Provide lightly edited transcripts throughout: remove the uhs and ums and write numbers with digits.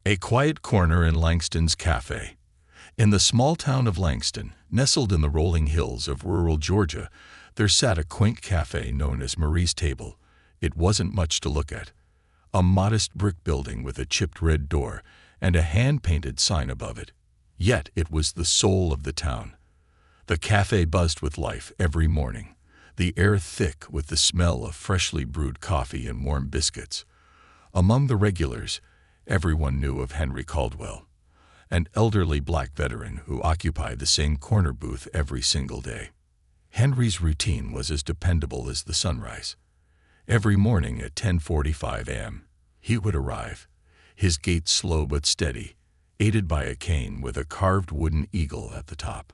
A quiet corner in Langston's cafe. In the small town of Langston, nestled in the rolling hills of rural Georgia, there sat a quaint cafe known as Marie's Table. It wasn't much to look at. A modest brick building with a chipped red door and a hand-painted sign above it. Yet it was the soul of the town. The cafe buzzed with life every morning, the air thick with the smell of freshly brewed coffee and warm biscuits. Among the regulars, everyone knew of Henry Caldwell, an elderly black veteran who occupied the same corner booth every single day. Henry's routine was as dependable as the sunrise. Every morning at 10:45 a.m., he would arrive, his gait slow but steady, aided by a cane with a carved wooden eagle at the top.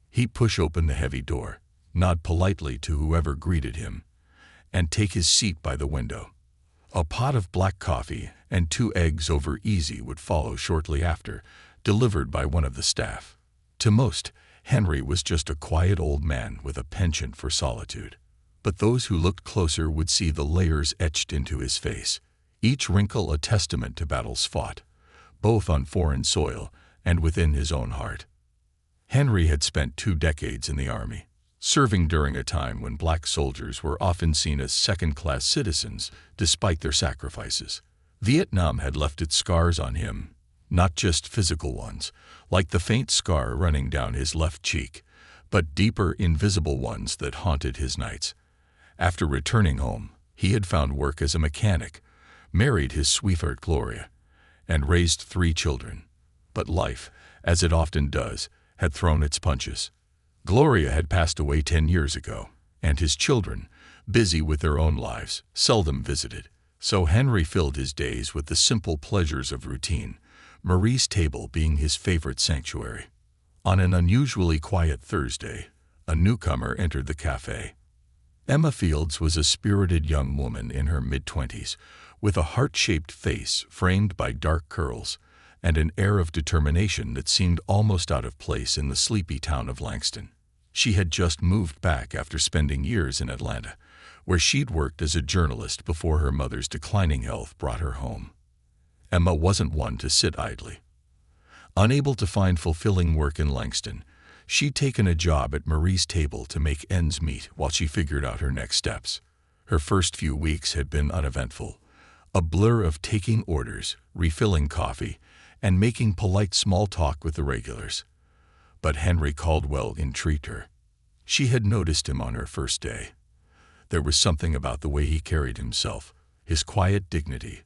He'd push open the heavy door, nod politely to whoever greeted him, and take his seat by the window. A pot of black coffee and 2 eggs over easy would follow shortly after, delivered by one of the staff. To most, Henry was just a quiet old man with a penchant for solitude. But those who looked closer would see the layers etched into his face, each wrinkle a testament to battles fought, both on foreign soil and within his own heart. Henry had spent 2 decades in the Army, serving during a time when black soldiers were often seen as second-class citizens despite their sacrifices. Vietnam had left its scars on him, not just physical ones, like the faint scar running down his left cheek, but deeper, invisible ones that haunted his nights. After returning home, he had found work as a mechanic, married his sweetheart Gloria, and raised 3 children. But life, as it often does, had thrown its punches. Gloria had passed away 10 years ago, and his children, busy with their own lives, seldom visited. So Henry filled his days with the simple pleasures of routine, Marie's Table being his favorite sanctuary. On an unusually quiet Thursday, a newcomer entered the cafe. Emma Fields was a spirited young woman in her mid-20s, with a heart-shaped face framed by dark curls and an air of determination that seemed almost out of place in the sleepy town of Langston. She had just moved back after spending years in Atlanta, where she'd worked as a journalist before her mother's declining health brought her home. Emma wasn't one to sit idly. Unable to find fulfilling work in Langston, she'd taken a job at Marie's Table to make ends meet while she figured out her next steps. Her first few weeks had been uneventful, a blur of taking orders, refilling coffee, and making polite small talk with the regulars. But Henry Caldwell intrigued her. She had noticed him on her first day. There was something about the way he carried himself, his quiet dignity,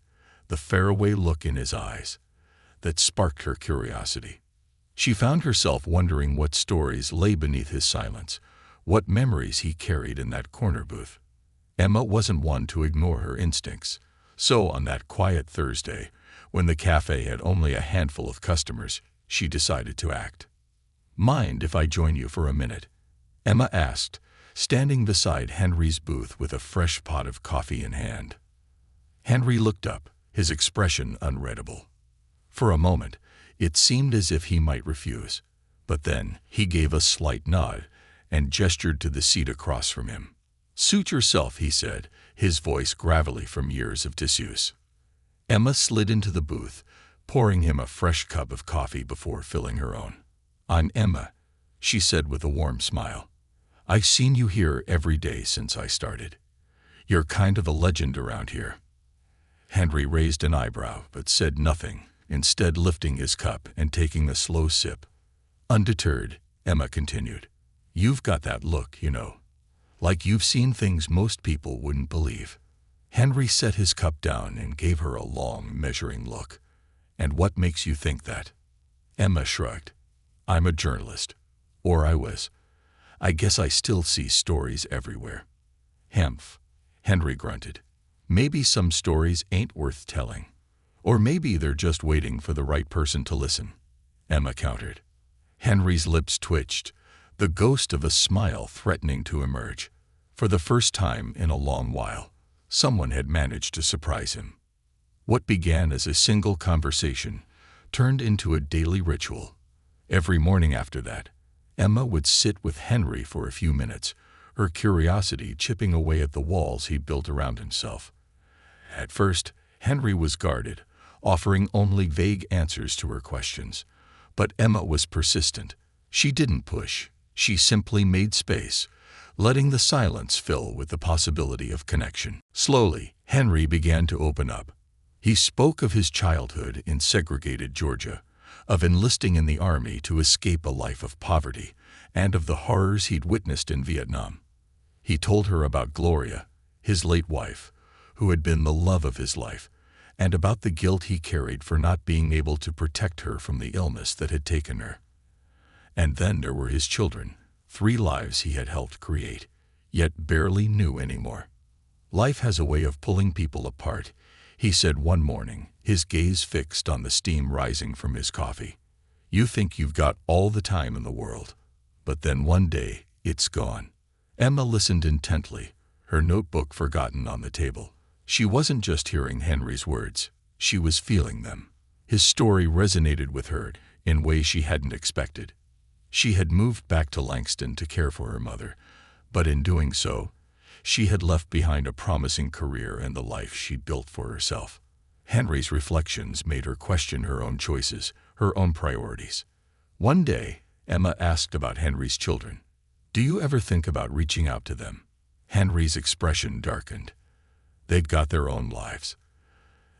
the faraway look in his eyes, that sparked her curiosity. She found herself wondering what stories lay beneath his silence, what memories he carried in that corner booth. Emma wasn't one to ignore her instincts, so on that quiet Thursday, when the cafe had only a handful of customers, she decided to act. "Mind if I join you for a minute?" Emma asked, standing beside Henry's booth with a fresh pot of coffee in hand. Henry looked up, his expression unreadable. For a moment, it seemed as if he might refuse, but then he gave a slight nod and gestured to the seat across from him. "Suit yourself," he said, his voice gravelly from years of disuse. Emma slid into the booth, pouring him a fresh cup of coffee before filling her own. "I'm Emma," she said with a warm smile. "I've seen you here every day since I started. You're kind of a legend around here." Henry raised an eyebrow but said nothing, instead lifting his cup and taking a slow sip. Undeterred, Emma continued, "You've got that look, you know. Like you've seen things most people wouldn't believe." Henry set his cup down and gave her a long, measuring look. "And what makes you think that?" Emma shrugged. "I'm a journalist. Or I was. I guess I still see stories everywhere." "Hemph," Henry grunted. "Maybe some stories ain't worth telling. Or maybe they're just waiting for the right person to listen," Emma countered. Henry's lips twitched, the ghost of a smile threatening to emerge. For the first time in a long while, someone had managed to surprise him. What began as a single conversation turned into a daily ritual. Every morning after that, Emma would sit with Henry for a few minutes, her curiosity chipping away at the walls he'd built around himself. At first, Henry was guarded, offering only vague answers to her questions. But Emma was persistent. She didn't push. She simply made space, letting the silence fill with the possibility of connection. Slowly, Henry began to open up. He spoke of his childhood in segregated Georgia, of enlisting in the army to escape a life of poverty, and of the horrors he'd witnessed in Vietnam. He told her about Gloria, his late wife, who had been the love of his life, and about the guilt he carried for not being able to protect her from the illness that had taken her. And then there were his children, 3 lives he had helped create, yet barely knew anymore. Life has a way of pulling people apart, he said one morning, his gaze fixed on the steam rising from his coffee. You think you've got all the time in the world, but then one day, it's gone. Emma listened intently, her notebook forgotten on the table. She wasn't just hearing Henry's words, she was feeling them. His story resonated with her in ways she hadn't expected. She had moved back to Langston to care for her mother, but in doing so, she had left behind a promising career and the life she'd built for herself. Henry's reflections made her question her own choices, her own priorities. One day, Emma asked about Henry's children. Do you ever think about reaching out to them? Henry's expression darkened. They've got their own lives.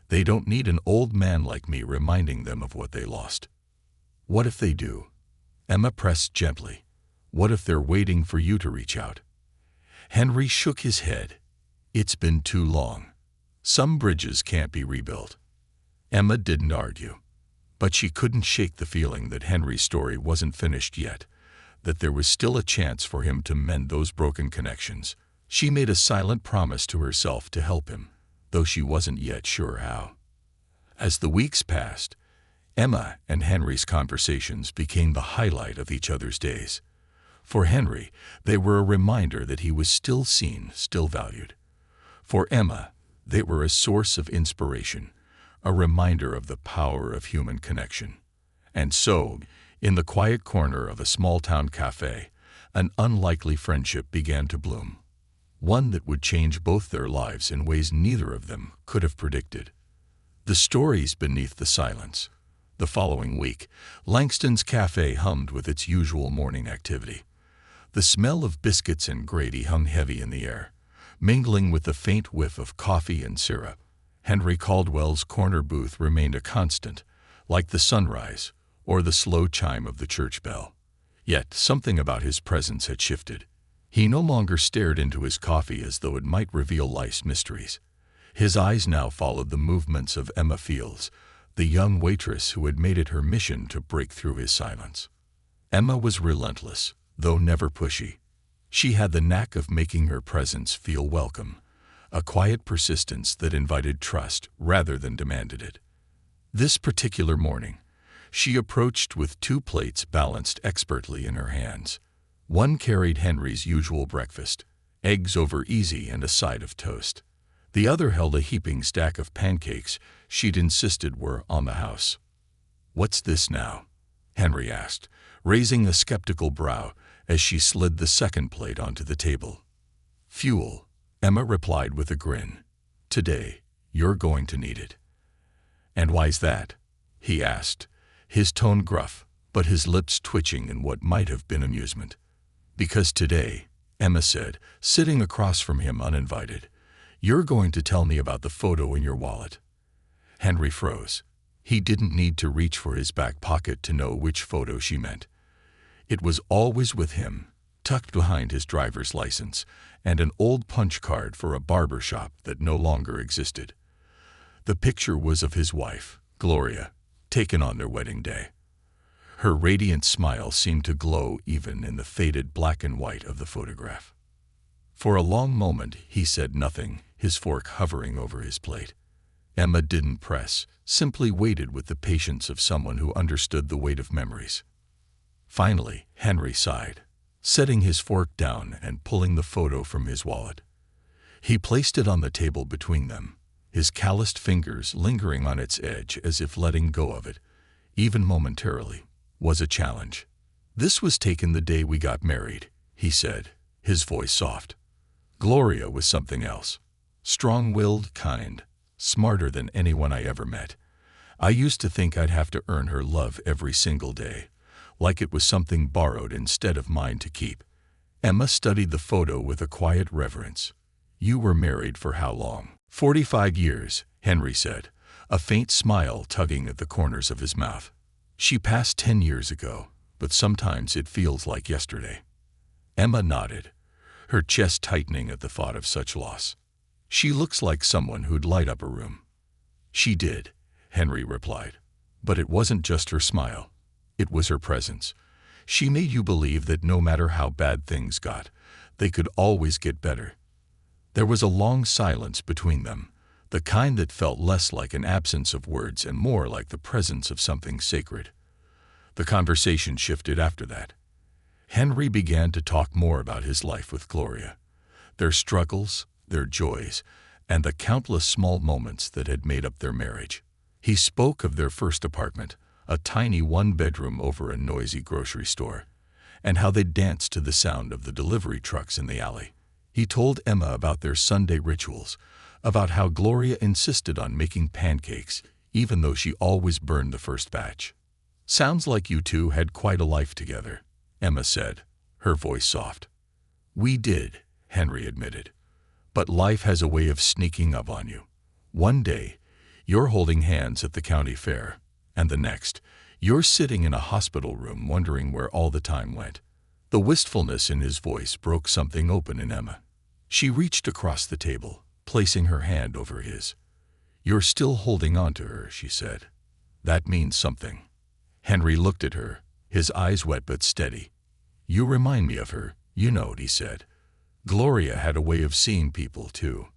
They don't need an old man like me reminding them of what they lost. What if they do? Emma pressed gently. What if they're waiting for you to reach out? Henry shook his head. It's been too long. Some bridges can't be rebuilt. Emma didn't argue, but she couldn't shake the feeling that Henry's story wasn't finished yet, that there was still a chance for him to mend those broken connections. She made a silent promise to herself to help him, though she wasn't yet sure how. As the weeks passed, Emma and Henry's conversations became the highlight of each other's days. For Henry, they were a reminder that he was still seen, still valued. For Emma, they were a source of inspiration, a reminder of the power of human connection. And so, in the quiet corner of a small-town cafe, an unlikely friendship began to bloom. One that would change both their lives in ways neither of them could have predicted. The stories beneath the silence. The following week, Langston's cafe hummed with its usual morning activity. The smell of biscuits and gravy hung heavy in the air, mingling with the faint whiff of coffee and syrup. Henry Caldwell's corner booth remained a constant, like the sunrise or the slow chime of the church bell. Yet something about his presence had shifted. He no longer stared into his coffee as though it might reveal life's mysteries. His eyes now followed the movements of Emma Fields, the young waitress who had made it her mission to break through his silence. Emma was relentless, though never pushy. She had the knack of making her presence feel welcome, a quiet persistence that invited trust rather than demanded it. This particular morning, she approached with 2 plates balanced expertly in her hands. One carried Henry's usual breakfast, eggs over easy and a side of toast. The other held a heaping stack of pancakes she'd insisted were on the house. "What's this now?" Henry asked, raising a skeptical brow as she slid the second plate onto the table. "Fuel," Emma replied with a grin. "Today, you're going to need it." "And why's that?" he asked, his tone gruff, but his lips twitching in what might have been amusement. "Because today," Emma said, sitting across from him uninvited, "you're going to tell me about the photo in your wallet." Henry froze. He didn't need to reach for his back pocket to know which photo she meant. It was always with him, tucked behind his driver's license, and an old punch card for a barber shop that no longer existed. The picture was of his wife, Gloria, taken on their wedding day. Her radiant smile seemed to glow even in the faded black and white of the photograph. For a long moment he said nothing, his fork hovering over his plate. Emma didn't press, simply waited with the patience of someone who understood the weight of memories. Finally, Henry sighed, setting his fork down and pulling the photo from his wallet. He placed it on the table between them, his calloused fingers lingering on its edge as if letting go of it, even momentarily, was a challenge. "This was taken the day we got married," he said, his voice soft. "Gloria was something else. Strong-willed, kind, smarter than anyone I ever met. I used to think I'd have to earn her love every single day, like it was something borrowed instead of mine to keep. Emma studied the photo with a quiet reverence. You were married for how long? 45 years, Henry said, a faint smile tugging at the corners of his mouth. She passed 10 years ago, but sometimes it feels like yesterday. Emma nodded, her chest tightening at the thought of such loss. She looks like someone who'd light up a room. She did, Henry replied. But it wasn't just her smile. It was her presence. She made you believe that no matter how bad things got, they could always get better. There was a long silence between them, the kind that felt less like an absence of words and more like the presence of something sacred. The conversation shifted after that. Henry began to talk more about his life with Gloria, their struggles, their joys, and the countless small moments that had made up their marriage. He spoke of their first apartment, a tiny one-bedroom over a noisy grocery store, and how they danced to the sound of the delivery trucks in the alley. He told Emma about their Sunday rituals, about how Gloria insisted on making pancakes, even though she always burned the first batch. Sounds like you two had quite a life together, Emma said, her voice soft. We did, Henry admitted. But life has a way of sneaking up on you. One day, you're holding hands at the county fair, and the next, you're sitting in a hospital room wondering where all the time went. The wistfulness in his voice broke something open in Emma. She reached across the table, placing her hand over his. You're still holding on to her, she said. That means something. Henry looked at her, his eyes wet but steady. You remind me of her, you know, he said. Gloria had a way of seeing people, too.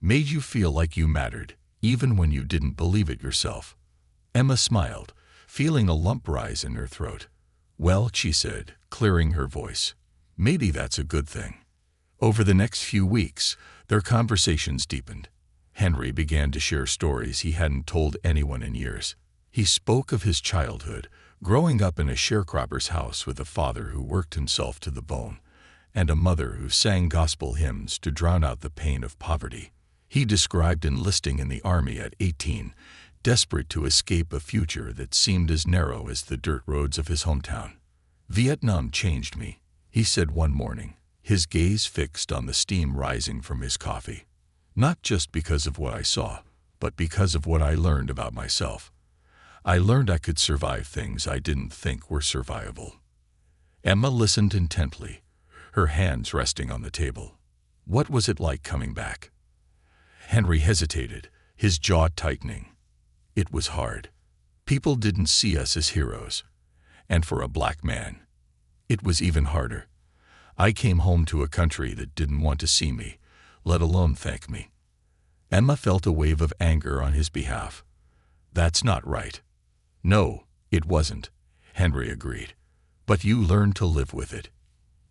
Made you feel like you mattered, even when you didn't believe it yourself. Emma smiled, feeling a lump rise in her throat. Well, she said, clearing her voice, maybe that's a good thing. Over the next few weeks, their conversations deepened. Henry began to share stories he hadn't told anyone in years. He spoke of his childhood, growing up in a sharecropper's house with a father who worked himself to the bone, and a mother who sang gospel hymns to drown out the pain of poverty. He described enlisting in the army at 18, desperate to escape a future that seemed as narrow as the dirt roads of his hometown. Vietnam changed me, he said one morning, his gaze fixed on the steam rising from his coffee. Not just because of what I saw, but because of what I learned about myself. I learned I could survive things I didn't think were survivable. Emma listened intently, her hands resting on the table. What was it like coming back? Henry hesitated, his jaw tightening. It was hard. People didn't see us as heroes. And for a black man, it was even harder. I came home to a country that didn't want to see me, let alone thank me. Emma felt a wave of anger on his behalf. That's not right. No, it wasn't, Henry agreed. But you learn to live with it.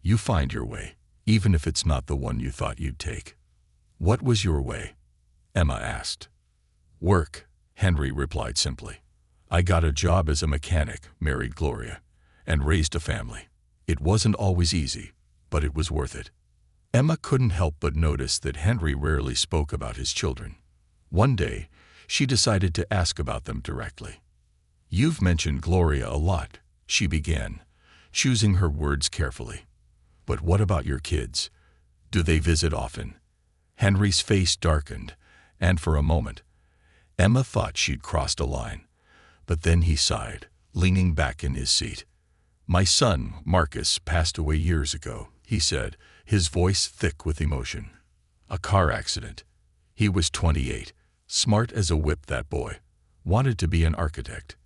You find your way, even if it's not the one you thought you'd take. What was your way? Emma asked. Work, Henry replied simply. I got a job as a mechanic, married Gloria, and raised a family. It wasn't always easy, but it was worth it. Emma couldn't help but notice that Henry rarely spoke about his children. One day, she decided to ask about them directly. You've mentioned Gloria a lot, she began, choosing her words carefully. But what about your kids? Do they visit often? Henry's face darkened, and for a moment, Emma thought she'd crossed a line. But then he sighed, leaning back in his seat. My son, Marcus, passed away years ago, he said, his voice thick with emotion. A car accident. He was 28, smart as a whip, that boy. Wanted to be an architect.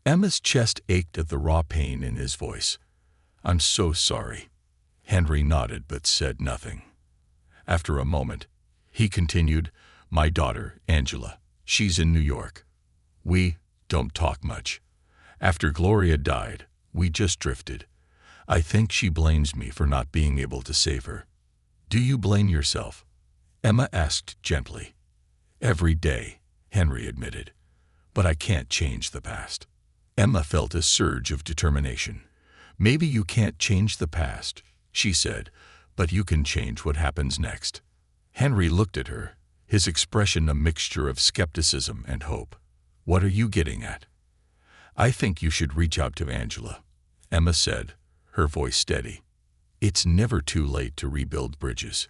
Emma's chest ached at the raw pain in his voice. I'm so sorry. Henry nodded but said nothing. After a moment, he continued, my daughter, Angela, she's in New York. We don't talk much. After Gloria died, we just drifted. I think she blames me for not being able to save her. Do you blame yourself? Emma asked gently. Every day, Henry admitted. But I can't change the past. Emma felt a surge of determination. Maybe you can't change the past, she said, but you can change what happens next. Henry looked at her, his expression a mixture of skepticism and hope. What are you getting at? I think you should reach out to Angela, Emma said, her voice steady. It's never too late to rebuild bridges.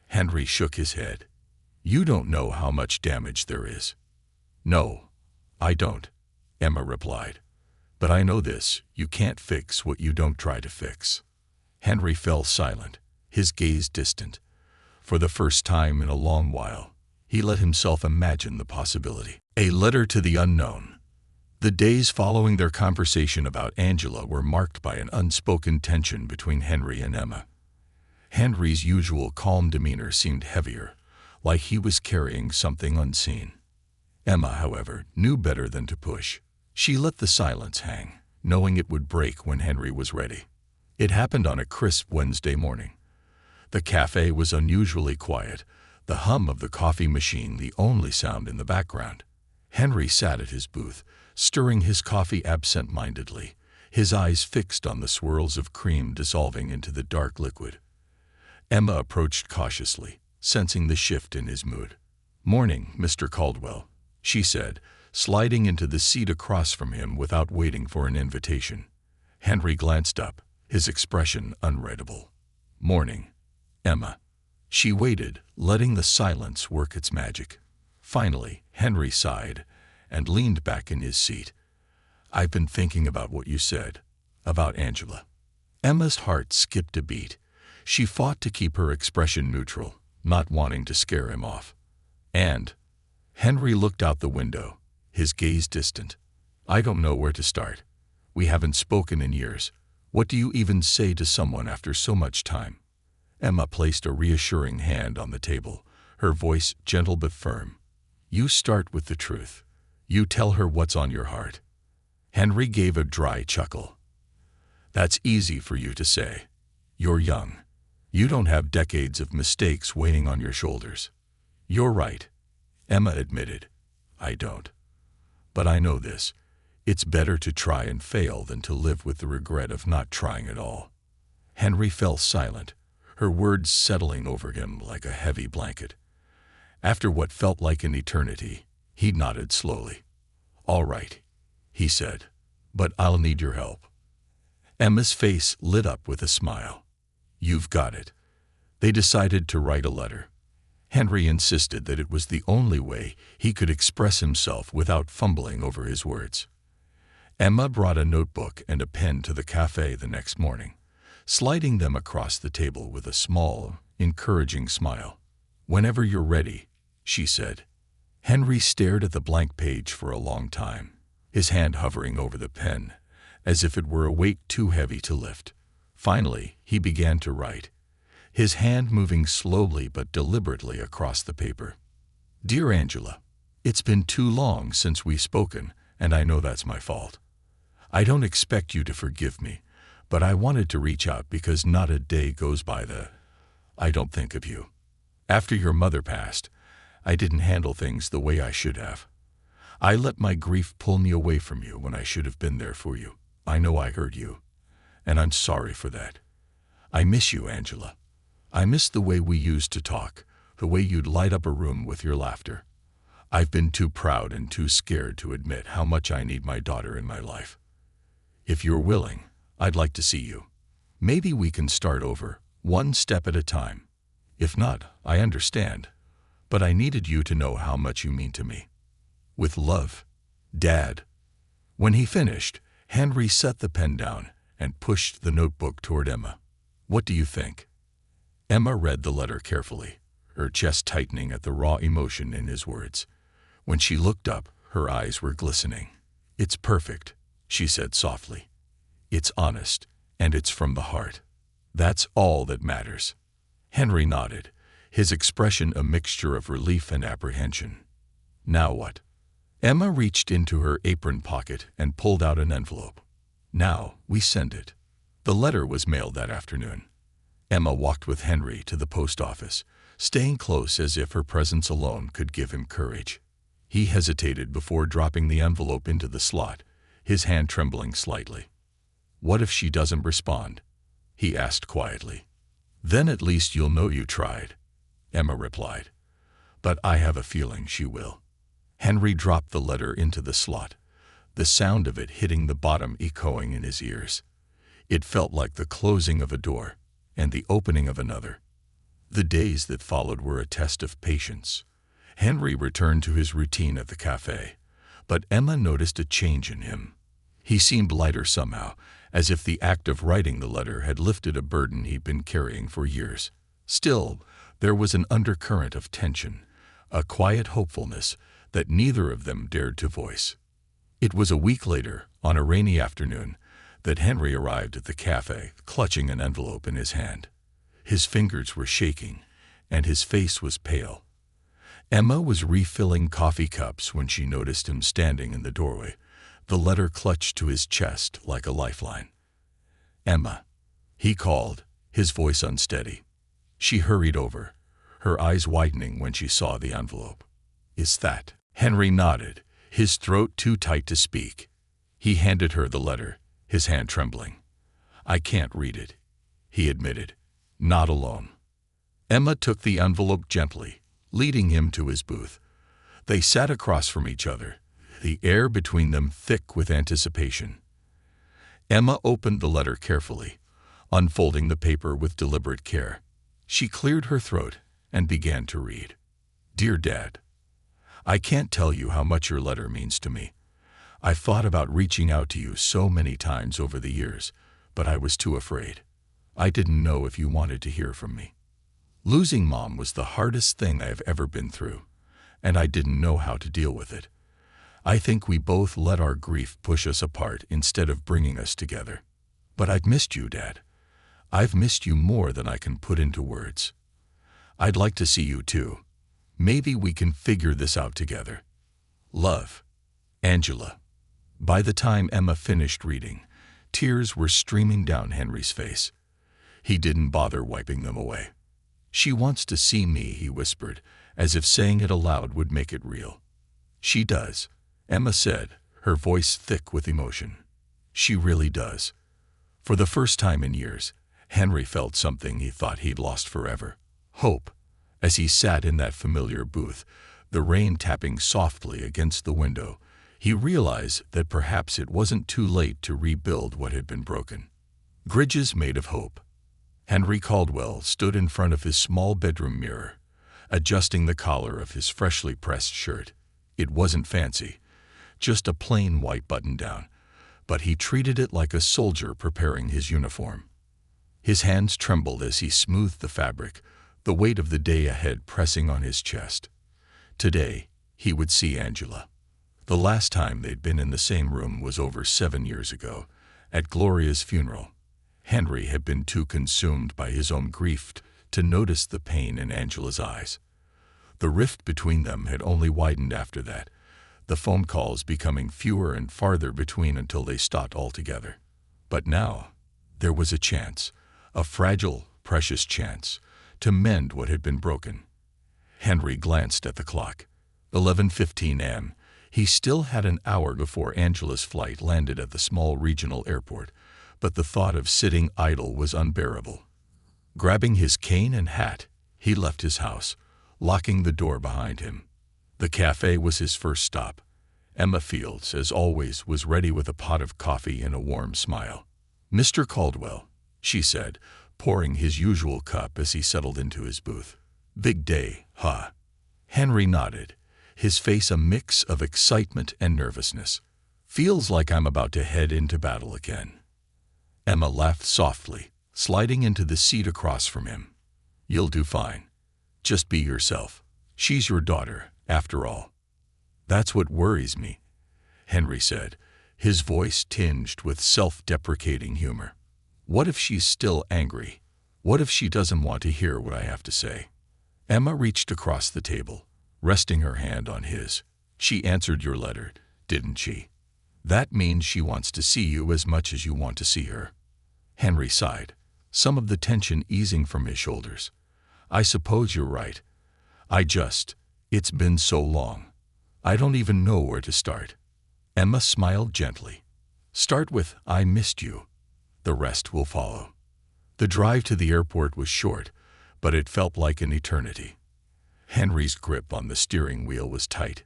Henry shook his head. You don't know how much damage there is. No, I don't, Emma replied. But I know this, you can't fix what you don't try to fix. Henry fell silent, his gaze distant. For the first time in a long while, he let himself imagine the possibility. A letter to the unknown. The days following their conversation about Angela were marked by an unspoken tension between Henry and Emma. Henry's usual calm demeanor seemed heavier, like he was carrying something unseen. Emma, however, knew better than to push. She let the silence hang, knowing it would break when Henry was ready. It happened on a crisp Wednesday morning. The cafe was unusually quiet, the hum of the coffee machine the only sound in the background. Henry sat at his booth, stirring his coffee absent-mindedly, his eyes fixed on the swirls of cream dissolving into the dark liquid. Emma approached cautiously, sensing the shift in his mood. "Morning, Mr. Caldwell," she said, sliding into the seat across from him without waiting for an invitation. Henry glanced up, his expression unreadable. "Morning, Emma." She waited, letting the silence work its magic. Finally, Henry sighed and leaned back in his seat. "I've been thinking about what you said, about Angela." Emma's heart skipped a beat. She fought to keep her expression neutral, not wanting to scare him off. "And?" Henry looked out the window, his gaze distant. "I don't know where to start. We haven't spoken in years. What do you even say to someone after so much time?" Emma placed a reassuring hand on the table, her voice gentle but firm. "You start with the truth. You tell her what's on your heart." Henry gave a dry chuckle. "That's easy for you to say. You're young. You don't have decades of mistakes weighing on your shoulders." "You're right," Emma admitted. "I don't. But I know this. It's better to try and fail than to live with the regret of not trying at all." Henry fell silent, her words settling over him like a heavy blanket. After what felt like an eternity, he nodded slowly. "All right," he said, "but I'll need your help." Emma's face lit up with a smile. "You've got it." They decided to write a letter. Henry insisted that it was the only way he could express himself without fumbling over his words. Emma brought a notebook and a pen to the cafe the next morning, sliding them across the table with a small, encouraging smile. "Whenever you're ready," she said. Henry stared at the blank page for a long time, his hand hovering over the pen, as if it were a weight too heavy to lift. Finally, he began to write, his hand moving slowly but deliberately across the paper. "Dear Angela, it's been too long since we've spoken, and I know that's my fault. I don't expect you to forgive me, but I wanted to reach out because not a day goes by that I don't think of you. After your mother passed, I didn't handle things the way I should have. I let my grief pull me away from you when I should have been there for you. I know I hurt you, and I'm sorry for that. I miss you, Angela. I miss the way we used to talk, the way you'd light up a room with your laughter. I've been too proud and too scared to admit how much I need my daughter in my life. If you're willing, I'd like to see you. Maybe we can start over, one step at a time. If not, I understand, but I needed you to know how much you mean to me. With love, Dad." When he finished, Henry set the pen down and pushed the notebook toward Emma. "What do you think?" Emma read the letter carefully, her chest tightening at the raw emotion in his words. When she looked up, her eyes were glistening. "It's perfect," she said softly. "It's honest, and it's from the heart. That's all that matters." Henry nodded, his expression a mixture of relief and apprehension. "Now what?" Emma reached into her apron pocket and pulled out an envelope. "Now we send it." The letter was mailed that afternoon. Emma walked with Henry to the post office, staying close as if her presence alone could give him courage. He hesitated before dropping the envelope into the slot, his hand trembling slightly. "What if she doesn't respond?" he asked quietly. "Then at least you'll know you tried," Emma replied. "But I have a feeling she will." Henry dropped the letter into the slot, the sound of it hitting the bottom echoing in his ears. It felt like the closing of a door and the opening of another. The days that followed were a test of patience. Henry returned to his routine at the cafe, but Emma noticed a change in him. He seemed lighter somehow, as if the act of writing the letter had lifted a burden he'd been carrying for years. Still, there was an undercurrent of tension, a quiet hopefulness that neither of them dared to voice. It was a week later, on a rainy afternoon, that Henry arrived at the cafe, clutching an envelope in his hand. His fingers were shaking, and his face was pale. Emma was refilling coffee cups when she noticed him standing in the doorway, the letter clutched to his chest like a lifeline. "Emma," he called, his voice unsteady. She hurried over, her eyes widening when she saw the envelope. "Is that?" Henry nodded, his throat too tight to speak. He handed her the letter, his hand trembling. "I can't read it," he admitted. "Not alone." Emma took the envelope gently, leading him to his booth. They sat across from each other, the air between them thick with anticipation. Emma opened the letter carefully, unfolding the paper with deliberate care. She cleared her throat and began to read. "Dear Dad, I can't tell you how much your letter means to me. I've thought about reaching out to you so many times over the years, but I was too afraid. I didn't know if you wanted to hear from me. Losing Mom was the hardest thing I've ever been through, and I didn't know how to deal with it. I think we both let our grief push us apart instead of bringing us together. But I've missed you, Dad. I've missed you more than I can put into words. I'd like to see you too. Maybe we can figure this out together. Love, Angela." By the time Emma finished reading, tears were streaming down Henry's face. He didn't bother wiping them away. "She wants to see me," he whispered, as if saying it aloud would make it real. "She does," Emma said, her voice thick with emotion. "She really does." For the first time in years, Henry felt something he thought he'd lost forever: hope. As he sat in that familiar booth, the rain tapping softly against the window, he realized that perhaps it wasn't too late to rebuild what had been broken. Bridges made of hope. Henry Caldwell stood in front of his small bedroom mirror, adjusting the collar of his freshly pressed shirt. It wasn't fancy, just a plain white button-down, but he treated it like a soldier preparing his uniform. His hands trembled as he smoothed the fabric, the weight of the day ahead pressing on his chest. Today, he would see Angela. The last time they'd been in the same room was over 7 years ago, at Gloria's funeral. Henry had been too consumed by his own grief to notice the pain in Angela's eyes. The rift between them had only widened after that, the phone calls becoming fewer and farther between until they stopped altogether. But now, there was a chance, a fragile, precious chance, to mend what had been broken. Henry glanced at the clock. 11:15 a.m. He still had an hour before Angela's flight landed at the small regional airport, but the thought of sitting idle was unbearable. Grabbing his cane and hat, he left his house, locking the door behind him. The cafe was his first stop. Emma Fields, as always, was ready with a pot of coffee and a warm smile. "Mr. Caldwell," she said, pouring his usual cup as he settled into his booth. "Big day, huh?" Henry nodded, his face a mix of excitement and nervousness. "Feels like I'm about to head into battle again." Emma laughed softly, sliding into the seat across from him. "You'll do fine. Just be yourself. She's your daughter, after all." "That's what worries me," Henry said, his voice tinged with self-deprecating humor. "What if she's still angry? What if she doesn't want to hear what I have to say?" Emma reached across the table, resting her hand on his. "She answered your letter, didn't she? That means she wants to see you as much as you want to see her." Henry sighed, some of the tension easing from his shoulders. "I suppose you're right. It's been so long. I don't even know where to start." Emma smiled gently. "Start with, I missed you. The rest will follow." The drive to the airport was short, but it felt like an eternity. Henry's grip on the steering wheel was tight.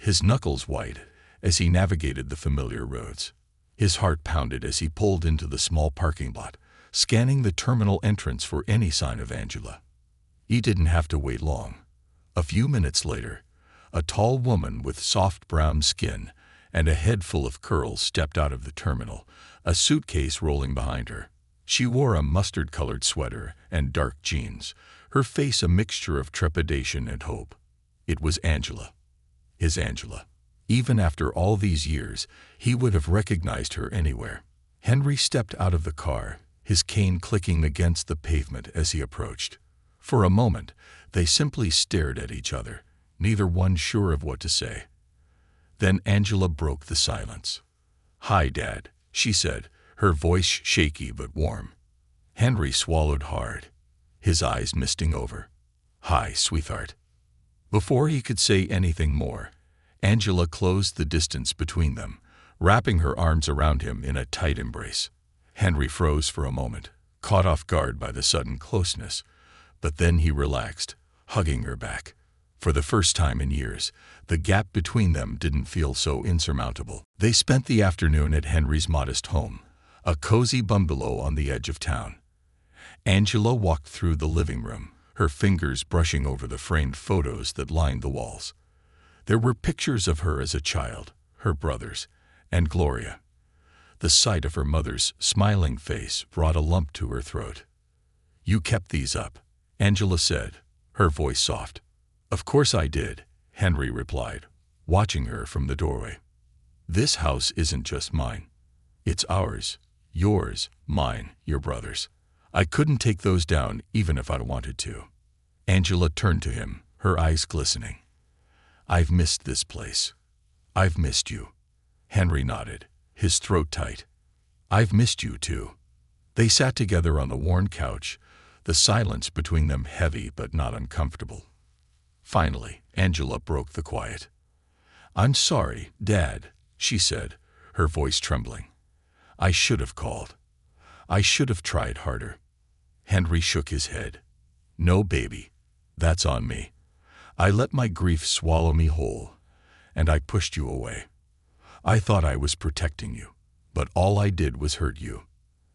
his knuckles white as he navigated the familiar roads. His heart pounded as he pulled into the small parking lot, scanning the terminal entrance for any sign of Angela. He didn't have to wait long. A few minutes later, a tall woman with soft brown skin and a head full of curls stepped out of the terminal, a suitcase rolling behind her. She wore a mustard-colored sweater and dark jeans, her face a mixture of trepidation and hope. It was Angela. His Angela. Even after all these years, he would have recognized her anywhere. Henry stepped out of the car, his cane clicking against the pavement as he approached. For a moment, they simply stared at each other, neither one sure of what to say. Then Angela broke the silence. "Hi, Dad," she said, her voice shaky but warm. Henry swallowed hard, his eyes misting over. "Hi, sweetheart." Before he could say anything more, Angela closed the distance between them, wrapping her arms around him in a tight embrace. Henry froze for a moment, caught off guard by the sudden closeness, but then he relaxed, hugging her back. For the first time in years, the gap between them didn't feel so insurmountable. They spent the afternoon at Henry's modest home, a cozy bungalow on the edge of town. Angela walked through the living room, her fingers brushing over the framed photos that lined the walls. There were pictures of her as a child, her brothers, and Gloria. The sight of her mother's smiling face brought a lump to her throat. "You kept these up," Angela said, her voice soft. "Of course I did," Henry replied, watching her from the doorway. "This house isn't just mine. It's ours, yours, mine, your brother's. I couldn't take those down even if I wanted to." Angela turned to him, her eyes glistening. "I've missed this place. I've missed you." Henry nodded, his throat tight. "I've missed you too." They sat together on the worn couch, the silence between them heavy but not uncomfortable. Finally, Angela broke the quiet. "I'm sorry, Dad," she said, her voice trembling. "I should have called. I should have tried harder." Henry shook his head. "No, baby, that's on me. I let my grief swallow me whole, and I pushed you away. I thought I was protecting you, but all I did was hurt you."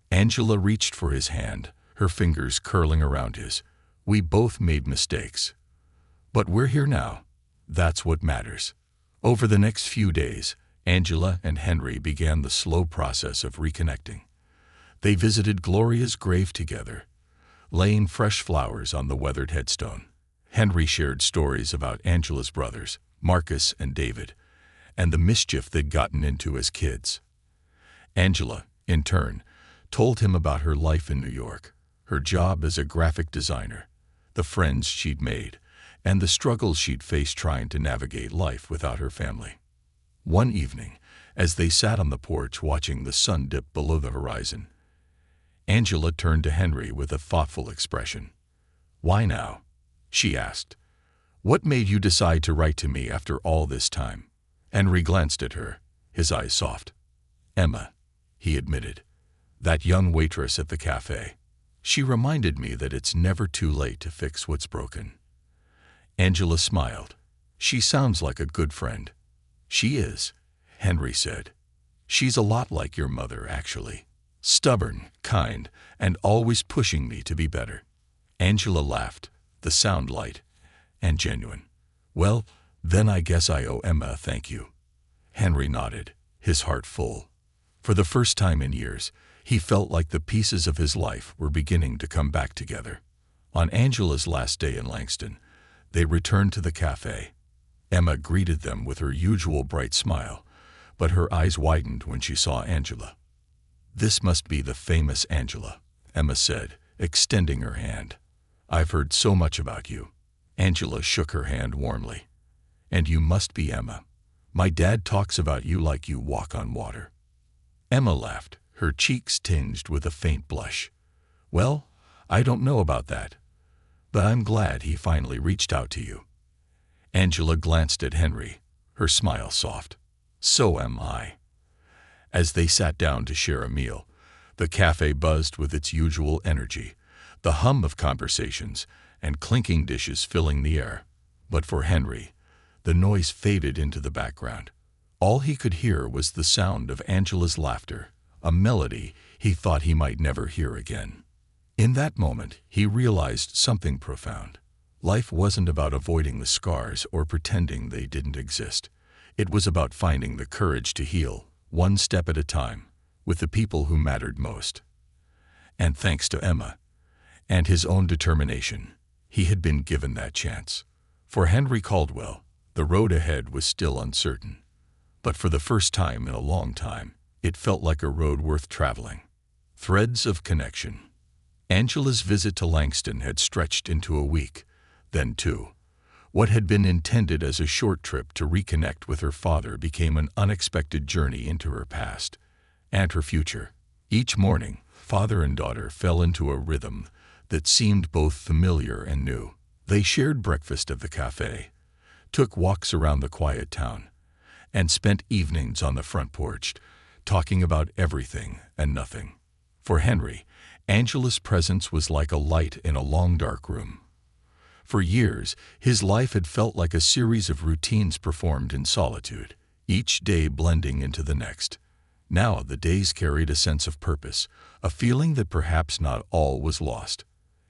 Angela reached for his hand, her fingers curling around his. "We both made mistakes. But we're here now. That's what matters." Over the next few days, Angela and Henry began the slow process of reconnecting. They visited Gloria's grave together, laying fresh flowers on the weathered headstone. Henry shared stories about Angela's brothers, Marcus and David, and the mischief they'd gotten into as kids. Angela, in turn, told him about her life in New York, her job as a graphic designer, the friends she'd made, and the struggles she'd faced trying to navigate life without her family. One evening, as they sat on the porch watching the sun dip below the horizon, Angela turned to Henry with a thoughtful expression. "Why now?" she asked. "What made you decide to write to me after all this time?" Henry glanced at her, his eyes soft. "Emma," he admitted, "that young waitress at the cafe. She reminded me that it's never too late to fix what's broken." Angela smiled. "She sounds like a good friend." "She is," Henry said. "She's a lot like your mother, actually. Stubborn, kind, and always pushing me to be better." Angela laughed, the sound light and genuine. "Well, then I guess I owe Emma a thank you." Henry nodded, his heart full. For the first time in years, he felt like the pieces of his life were beginning to come back together. On Angela's last day in Langston, they returned to the cafe. Emma greeted them with her usual bright smile, but her eyes widened when she saw Angela. "This must be the famous Angela," Emma said, extending her hand. "I've heard so much about you." Angela shook her hand warmly. "And you must be Emma. My dad talks about you like you walk on water." Emma laughed, her cheeks tinged with a faint blush. "Well, I don't know about that, but I'm glad he finally reached out to you." Angela glanced at Henry, her smile soft. "So am I." As they sat down to share a meal, the cafe buzzed with its usual energy, the hum of conversations and clinking dishes filling the air. But for Henry, The noise faded into the background. All he could hear was the sound of Angela's laughter, a melody he thought he might never hear again. In that moment, he realized something profound. Life wasn't about avoiding the scars or pretending they didn't exist. It was about finding the courage to heal, one step at a time, with the people who mattered most. And thanks to Emma and his own determination, he had been given that chance. For Henry Caldwell, the road ahead was still uncertain. But for the first time in a long time, it felt like a road worth traveling. Threads of connection. Angela's visit to Langston had stretched into a week, then two. What had been intended as a short trip to reconnect with her father became an unexpected journey into her past and her future. Each morning, father and daughter fell into a rhythm that seemed both familiar and new. They shared breakfast at the cafe, took walks around the quiet town, and spent evenings on the front porch, talking about everything and nothing. For Henry, Angela's presence was like a light in a long dark room. For years, his life had felt like a series of routines performed in solitude, each day blending into the next. Now the days carried a sense of purpose, a feeling that perhaps not all was lost.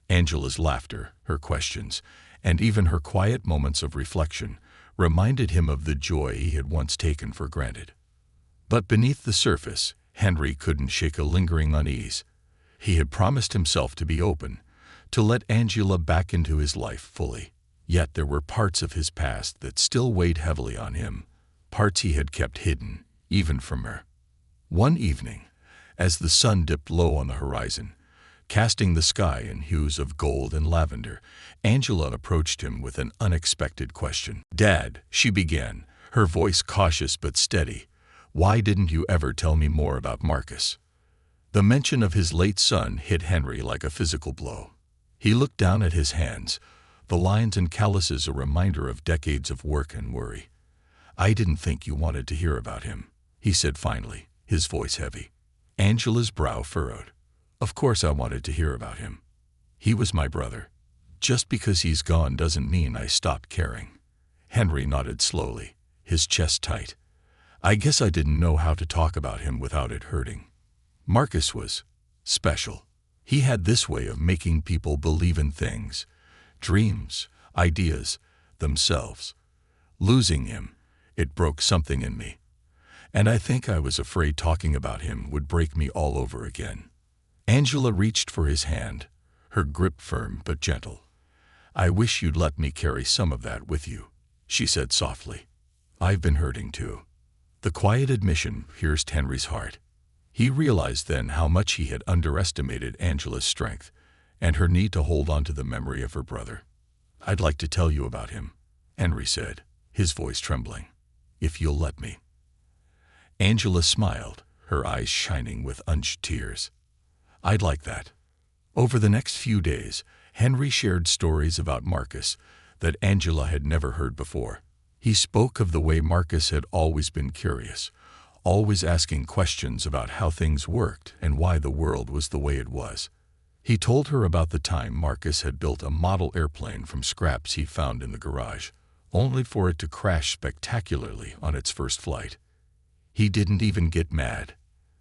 Angela's laughter, her questions, and even her quiet moments of reflection reminded him of the joy he had once taken for granted. But beneath the surface, Henry couldn't shake a lingering unease. He had promised himself to be open, to let Angela back into his life fully. Yet there were parts of his past that still weighed heavily on him, parts he had kept hidden, even from her. One evening, as the sun dipped low on the horizon, casting the sky in hues of gold and lavender, Angela approached him with an unexpected question. "Dad," she began, her voice cautious but steady, "why didn't you ever tell me more about Marcus?" The mention of his late son hit Henry like a physical blow. He looked down at his hands, the lines and calluses a reminder of decades of work and worry. "I didn't think you wanted to hear about him," he said finally, his voice heavy. Angela's brow furrowed. "Of course I wanted to hear about him. He was my brother. Just because he's gone doesn't mean I stopped caring." Henry nodded slowly, his chest tight. "I guess I didn't know how to talk about him without it hurting. Marcus was special. He had this way of making people believe in things, dreams, ideas, themselves. Losing him, it broke something in me. And I think I was afraid talking about him would break me all over again." Angela reached for his hand, her grip firm but gentle. "I wish you'd let me carry some of that with you," she said softly. "I've been hurting too." The quiet admission pierced Henry's heart. He realized then how much he had underestimated Angela's strength and her need to hold on to the memory of her brother. "I'd like to tell you about him," Henry said, his voice trembling, "if you'll let me." Angela smiled, her eyes shining with unshed tears. "I'd like that." Over the next few days, Henry shared stories about Marcus that Angela had never heard before. He spoke of the way Marcus had always been curious, always asking questions about how things worked and why the world was the way it was. He told her about the time Marcus had built a model airplane from scraps he found in the garage, only for it to crash spectacularly on its first flight. "He didn't even get mad,"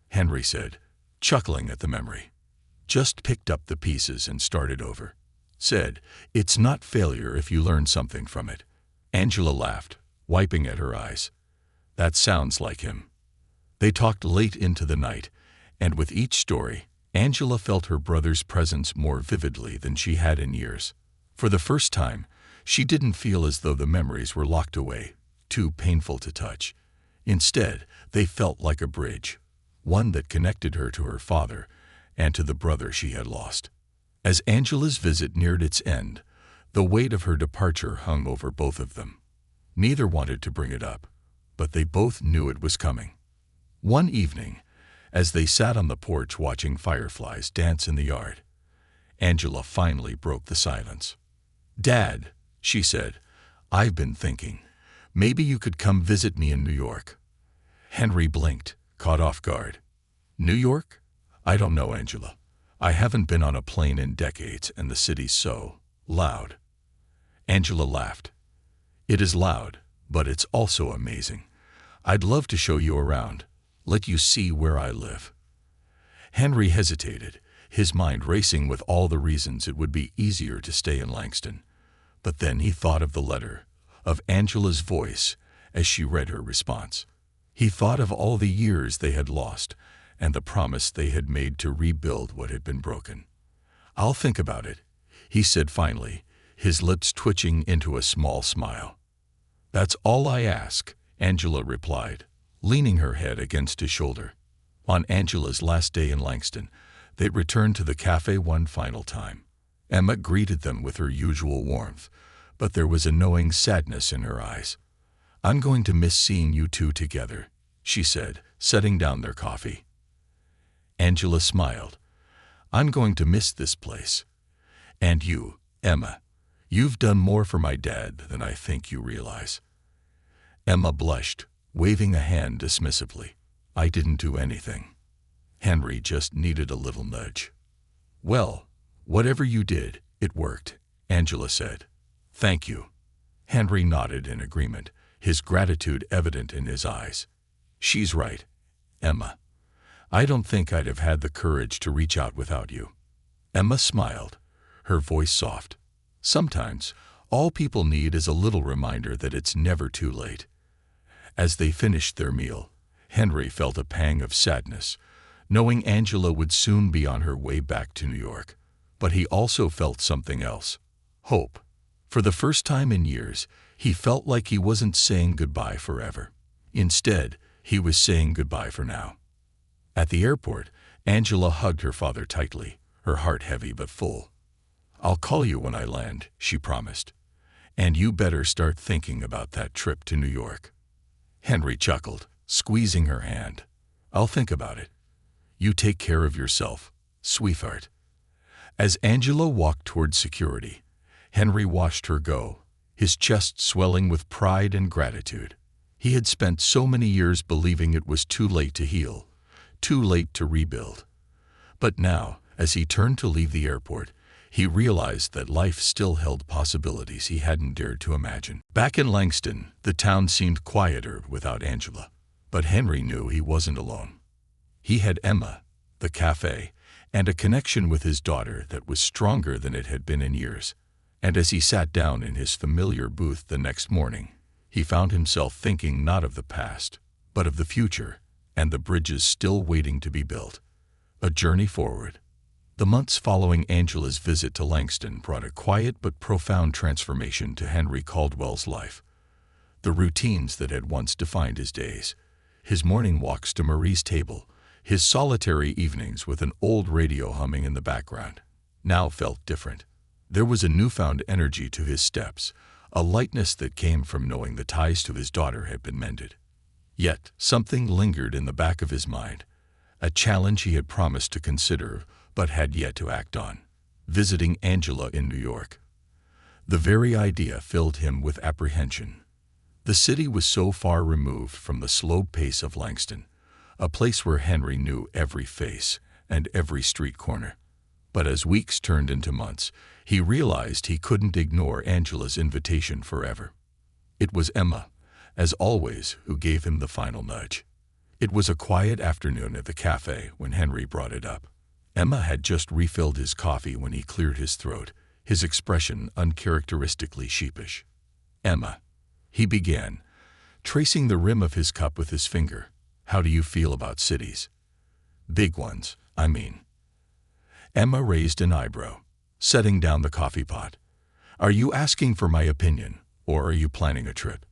Henry said, chuckling at the memory. "Just picked up the pieces and started over. Said, it's not failure if you learn something from it." Angela laughed, wiping at her eyes. "That sounds like him." They talked late into the night, and with each story, Angela felt her brother's presence more vividly than she had in years. For the first time, she didn't feel as though the memories were locked away, too painful to touch. Instead, they felt like a bridge, one that connected her to her father and to the brother she had lost. As Angela's visit neared its end, the weight of her departure hung over both of them. Neither wanted to bring it up, but they both knew it was coming. One evening, as they sat on the porch watching fireflies dance in the yard, Angela finally broke the silence. "Dad," she said, "I've been thinking, maybe you could come visit me in New York." Henry blinked, caught off guard. "New York? I don't know, Angela. I haven't been on a plane in decades and the city's so loud." Angela laughed. "It is loud, but it's also amazing. I'd love to show you around, let you see where I live." Henry hesitated, his mind racing with all the reasons it would be easier to stay in Langston. But then he thought of the letter, of Angela's voice as she read her response. He thought of all the years they had lost and the promise they had made to rebuild what had been broken. "I'll think about it," he said finally, his lips twitching into a small smile. "That's all I ask," Angela replied, leaning her head against his shoulder. On Angela's last day in Langston, they returned to the cafe one final time. Emma greeted them with her usual warmth, but there was a knowing sadness in her eyes. "I'm going to miss seeing you two together," she said, setting down their coffee. Angela smiled. "I'm going to miss this place. And you, Emma. You've done more for my dad than I think you realize." Emma blushed, waving a hand dismissively. "I didn't do anything. Henry just needed a little nudge." "Well, whatever you did, it worked," Angela said. "Thank you." Henry nodded in agreement, his gratitude evident in his eyes. "She's right, Emma. I don't think I'd have had the courage to reach out without you." Emma smiled, her voice soft. Sometimes, all people need is a little reminder that it's never too late. As they finished their meal, Henry felt a pang of sadness, knowing Angela would soon be on her way back to New York. But he also felt something else: hope. For the first time in years, he felt like he wasn't saying goodbye forever. Instead, he was saying goodbye for now. At the airport, Angela hugged her father tightly, her heart heavy but full. "I'll call you when I land," she promised. "And you better start thinking about that trip to New York." Henry chuckled, squeezing her hand. "I'll think about it. You take care of yourself, sweetheart." As Angela walked toward security, Henry watched her go, his chest swelling with pride and gratitude. He had spent so many years believing it was too late to heal, too late to rebuild. But now, as he turned to leave the airport, he realized that life still held possibilities he hadn't dared to imagine. Back in Langston, the town seemed quieter without Angela, but Henry knew he wasn't alone. He had Emma, the cafe, and a connection with his daughter that was stronger than it had been in years. And as he sat down in his familiar booth the next morning, he found himself thinking not of the past, but of the future and the bridges still waiting to be built. A journey forward. The months following Angela's visit to Langston brought a quiet but profound transformation to Henry Caldwell's life. The routines that had once defined his days, his morning walks to Marie's table, his solitary evenings with an old radio humming in the background, now felt different. There was a newfound energy to his steps, a lightness that came from knowing the ties to his daughter had been mended. Yet something lingered in the back of his mind, a challenge he had promised to consider but had yet to act on: visiting Angela in New York. The very idea filled him with apprehension. The city was so far removed from the slow pace of Langston, a place where Henry knew every face and every street corner. But as weeks turned into months, he realized he couldn't ignore Angela's invitation forever. It was Emma, as always, who gave him the final nudge. It was a quiet afternoon at the cafe when Henry brought it up. Emma had just refilled his coffee when he cleared his throat, his expression uncharacteristically sheepish. "Emma," he began, tracing the rim of his cup with his finger, "how do you feel about cities? Big ones, I mean." Emma raised an eyebrow, setting down the coffee pot. "Are you asking for my opinion, or are you planning a trip?"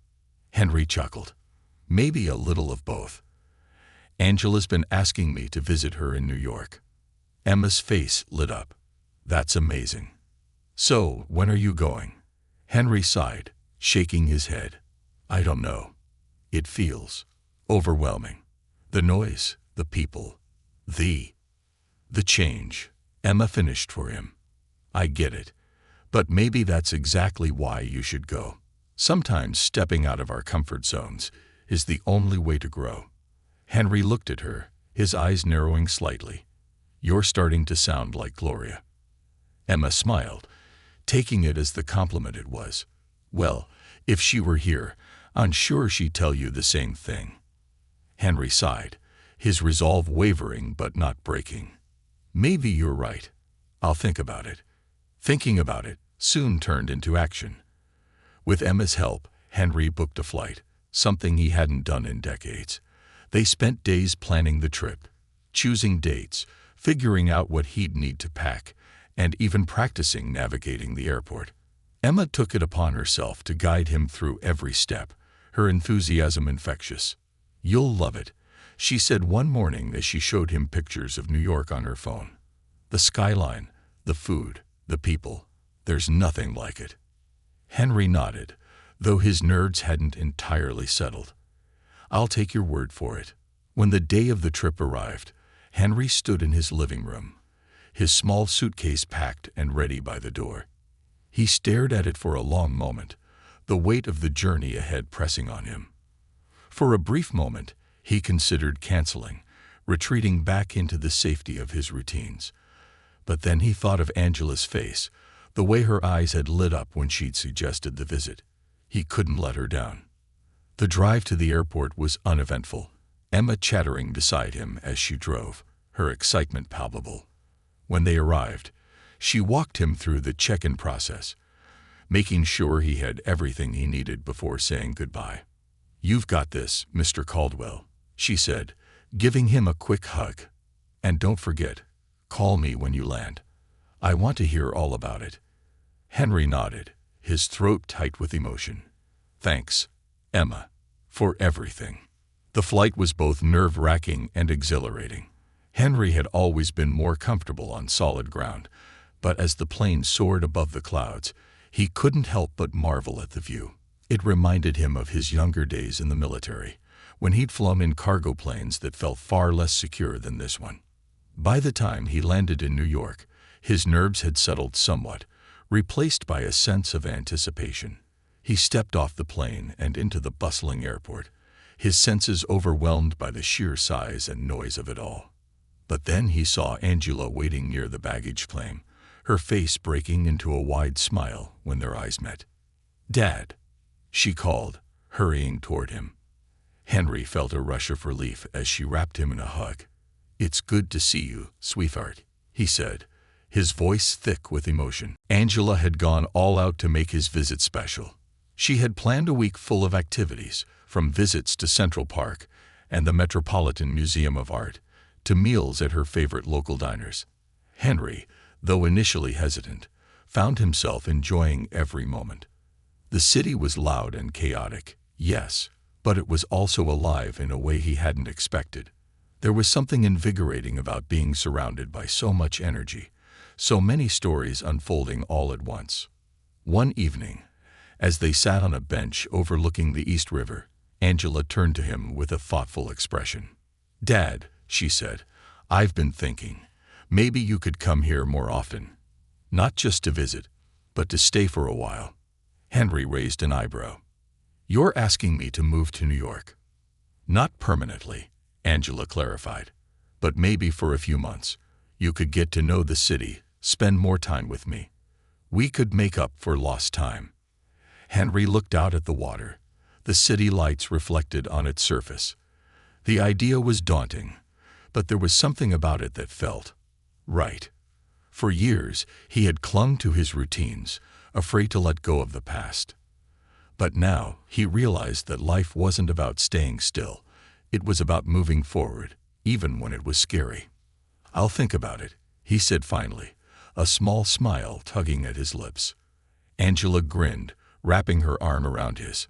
Henry chuckled. "Maybe a little of both. Angela's been asking me to visit her in New York." Emma's face lit up. "That's amazing. So, when are you going?" Henry sighed, shaking his head. "I don't know. It feels overwhelming. The noise, the people, the change." Emma finished for him. "I get it. But maybe that's exactly why you should go. Sometimes stepping out of our comfort zones is the only way to grow." Henry looked at her, his eyes narrowing slightly. "You're starting to sound like Gloria." Emma smiled, taking it as the compliment it was. "Well, if she were here, I'm sure she'd tell you the same thing. Henry sighed, his resolve wavering but not breaking. Maybe you're right. I'll think about it. Thinking about it soon turned into action. With Emma's help, Henry booked a flight, something he hadn't done in decades. They spent days planning the trip, choosing dates, figuring out what he'd need to pack, and even practicing navigating the airport. Emma took it upon herself to guide him through every step, her enthusiasm infectious. "You'll love it," she said one morning as she showed him pictures of New York on her phone. "The skyline, the food, the people, there's nothing like it." Henry nodded, though his nerves hadn't entirely settled. "I'll take your word for it." When the day of the trip arrived, Henry stood in his living room, his small suitcase packed and ready by the door. He stared at it for a long moment, the weight of the journey ahead pressing on him. For a brief moment, he considered canceling, retreating back into the safety of his routines. But then he thought of Angela's face, the way her eyes had lit up when she'd suggested the visit. He couldn't let her down. The drive to the airport was uneventful, Emma chattering beside him as she drove, her excitement palpable. When they arrived, she walked him through the check-in process, making sure he had everything he needed before saying goodbye. "You've got this, Mr. Caldwell," she said, giving him a quick hug. "And don't forget, call me when you land. I want to hear all about it." Henry nodded, his throat tight with emotion. "Thanks, Emma, for everything." The flight was both nerve-wracking and exhilarating. Henry had always been more comfortable on solid ground, but as the plane soared above the clouds, he couldn't help but marvel at the view. It reminded him of his younger days in the military, when he'd flown in cargo planes that felt far less secure than this one. By the time he landed in New York, his nerves had settled somewhat, replaced by a sense of anticipation. He stepped off the plane and into the bustling airport, his senses overwhelmed by the sheer size and noise of it all. But then he saw Angela waiting near the baggage claim, her face breaking into a wide smile when their eyes met. "Dad," she called, hurrying toward him. Henry felt a rush of relief as she wrapped him in a hug. "It's good to see you, sweetheart," he said, his voice thick with emotion. Angela had gone all out to make his visit special. She had planned a week full of activities, from visits to Central Park and the Metropolitan Museum of Art, to meals at her favorite local diners. Henry, though initially hesitant, found himself enjoying every moment. The city was loud and chaotic, yes, but it was also alive in a way he hadn't expected. There was something invigorating about being surrounded by so much energy, so many stories unfolding all at once. One evening, as they sat on a bench overlooking the East River, Angela turned to him with a thoughtful expression. "Dad," she said, "I've been thinking, maybe you could come here more often. Not just to visit, but to stay for a while." Henry raised an eyebrow. "You're asking me to move to New York?" "Not permanently," Angela clarified, "but maybe for a few months. You could get to know the city, spend more time with me. We could make up for lost time." Henry looked out at the water, the city lights reflected on its surface. The idea was daunting, but there was something about it that felt right. For years, he had clung to his routines, afraid to let go of the past. But now, he realized that life wasn't about staying still. It was about moving forward, even when it was scary. "I'll think about it," he said finally, a small smile tugging at his lips. Angela grinned, wrapping her arm around his.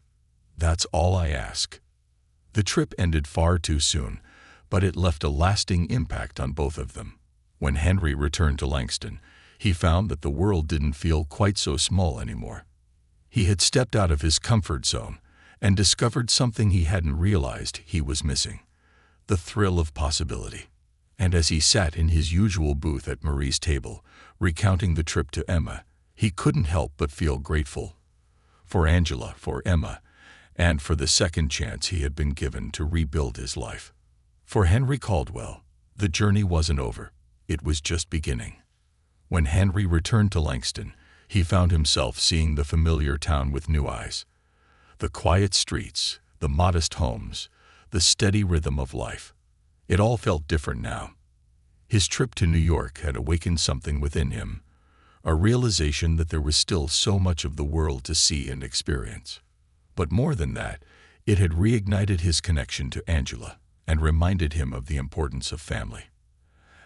"That's all I ask." The trip ended far too soon, but it left a lasting impact on both of them. When Henry returned to Langston, he found that the world didn't feel quite so small anymore. He had stepped out of his comfort zone and discovered something he hadn't realized he was missing: the thrill of possibility. And as he sat in his usual booth at Marie's table, recounting the trip to Emma, he couldn't help but feel grateful. For Angela, for Emma, and for the second chance he had been given to rebuild his life. For Henry Caldwell, the journey wasn't over. It was just beginning. When Henry returned to Langston, he found himself seeing the familiar town with new eyes. The quiet streets, the modest homes, the steady rhythm of life. It all felt different now. His trip to New York had awakened something within him, a realization that there was still so much of the world to see and experience. But more than that, it had reignited his connection to Angela and reminded him of the importance of family.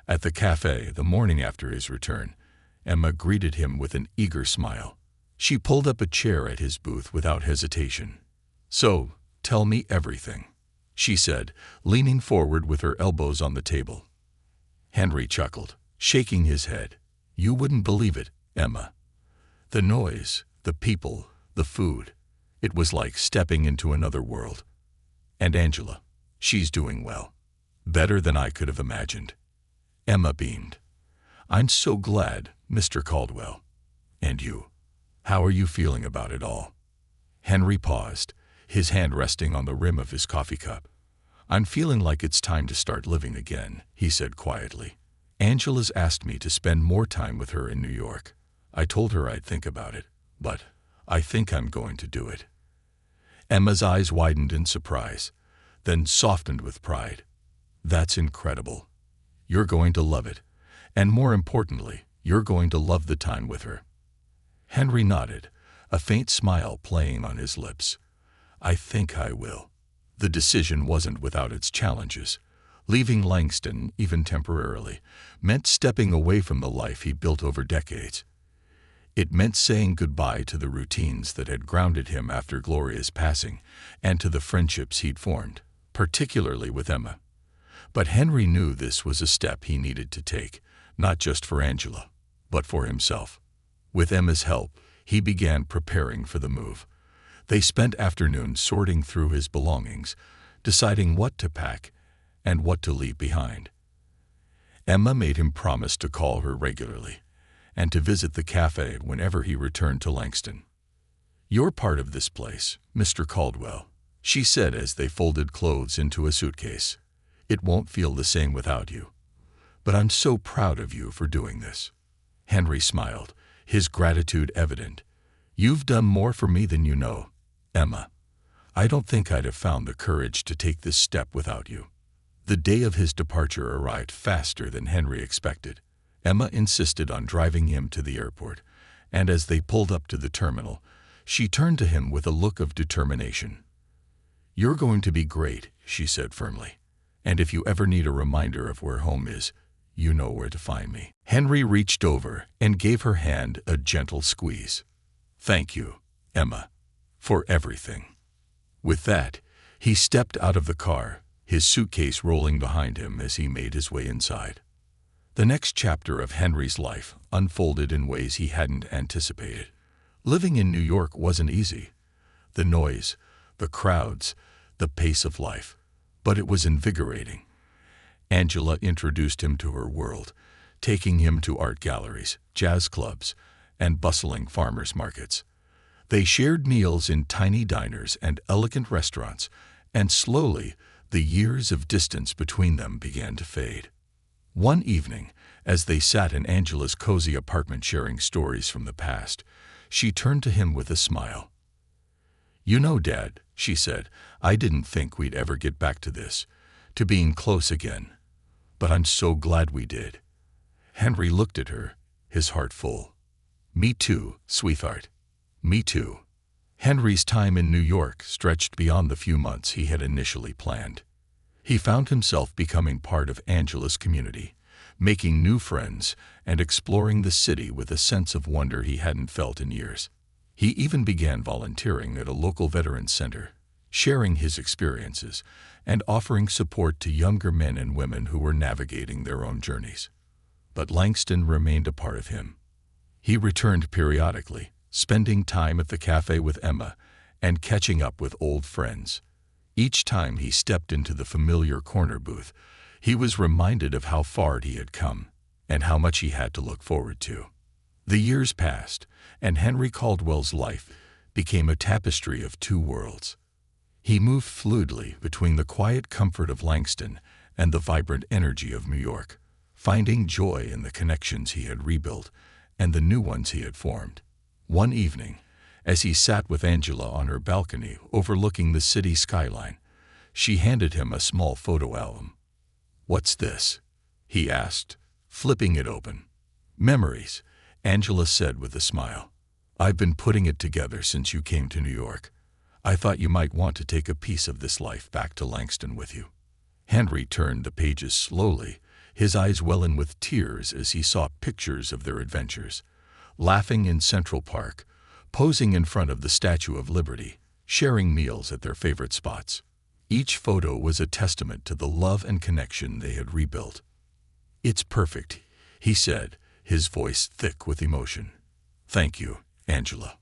At the cafe, the morning after his return, Emma greeted him with an eager smile. She pulled up a chair at his booth without hesitation. "So, tell me everything," she said, leaning forward with her elbows on the table. Henry chuckled, shaking his head. "You wouldn't believe it, Emma. The noise, the people, the food. It was like stepping into another world. And Angela, she's doing well. Better than I could have imagined." Emma beamed. "I'm so glad, Mr. Caldwell. And you? How are you feeling about it all?" Henry paused, his hand resting on the rim of his coffee cup. "I'm feeling like it's time to start living again," he said quietly. "Angela's asked me to spend more time with her in New York. I told her I'd think about it, but I think I'm going to do it." Emma's eyes widened in surprise, then softened with pride. "That's incredible. You're going to love it, and more importantly, you're going to love the time with her." Henry nodded, a faint smile playing on his lips. "I think I will." The decision wasn't without its challenges. Leaving Langston, even temporarily, meant stepping away from the life he built over decades. It meant saying goodbye to the routines that had grounded him after Gloria's passing, and to the friendships he'd formed, particularly with Emma. But Henry knew this was a step he needed to take, not just for Angela, but for himself. With Emma's help, he began preparing for the move. They spent afternoons sorting through his belongings, deciding what to pack and what to leave behind. Emma made him promise to call her regularly and to visit the cafe whenever he returned to Langston. "You're part of this place, Mr. Caldwell," she said as they folded clothes into a suitcase. "It won't feel the same without you. But I'm so proud of you for doing this." Henry smiled, his gratitude evident. "You've done more for me than you know, Emma. I don't think I'd have found the courage to take this step without you." The day of his departure arrived faster than Henry expected. Emma insisted on driving him to the airport, and as they pulled up to the terminal, she turned to him with a look of determination. "You're going to be great," she said firmly. "And if you ever need a reminder of where home is, you know where to find me." Henry reached over and gave her hand a gentle squeeze. "Thank you, Emma, for everything." With that, he stepped out of the car, his suitcase rolling behind him as he made his way inside. The next chapter of Henry's life unfolded in ways he hadn't anticipated. Living in New York wasn't easy. The noise, the crowds, the pace of life. But it was invigorating. Angela introduced him to her world, taking him to art galleries, jazz clubs, and bustling farmers markets. They shared meals in tiny diners and elegant restaurants, and slowly, the years of distance between them began to fade. One evening, as they sat in Angela's cozy apartment sharing stories from the past, she turned to him with a smile. "You know, Dad," she said, "I didn't think we'd ever get back to this, to being close again. But I'm so glad we did." Henry looked at her, his heart full. "Me too, sweetheart. Me too." Henry's time in New York stretched beyond the few months he had initially planned. He found himself becoming part of Angela's community, making new friends and exploring the city with a sense of wonder he hadn't felt in years. He even began volunteering at a local veterans center, sharing his experiences and offering support to younger men and women who were navigating their own journeys. But Langston remained a part of him. He returned periodically, spending time at the cafe with Emma and catching up with old friends. Each time he stepped into the familiar corner booth, he was reminded of how far he had come and how much he had to look forward to. The years passed, and Henry Caldwell's life became a tapestry of two worlds. He moved fluidly between the quiet comfort of Langston and the vibrant energy of New York, finding joy in the connections he had rebuilt and the new ones he had formed. One evening, As he sat with Angela on her balcony overlooking the city skyline, she handed him a small photo album. "What's this?" he asked, flipping it open. "Memories," Angela said with a smile. "I've been putting it together since you came to New York. I thought you might want to take a piece of this life back to Langston with you." Henry turned the pages slowly, his eyes welling with tears as he saw pictures of their adventures, laughing in Central Park, posing in front of the Statue of Liberty, sharing meals at their favorite spots. Each photo was a testament to the love and connection they had rebuilt. "It's perfect," he said, his voice thick with emotion. "Thank you, Angela."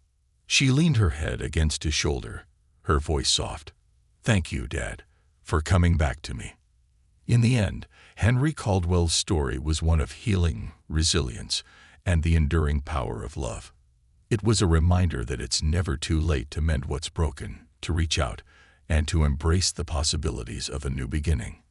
She leaned her head against his shoulder, her voice soft. "Thank you, Dad, for coming back to me." In the end, Henry Caldwell's story was one of healing, resilience, and the enduring power of love. It was a reminder that it's never too late to mend what's broken, to reach out, and to embrace the possibilities of a new beginning.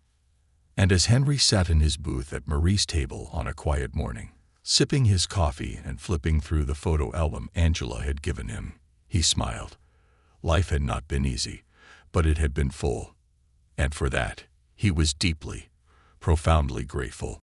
And as Henry sat in his booth at Marie's table on a quiet morning, sipping his coffee and flipping through the photo album Angela had given him, he smiled. Life had not been easy, but it had been full. And for that, he was deeply, profoundly grateful.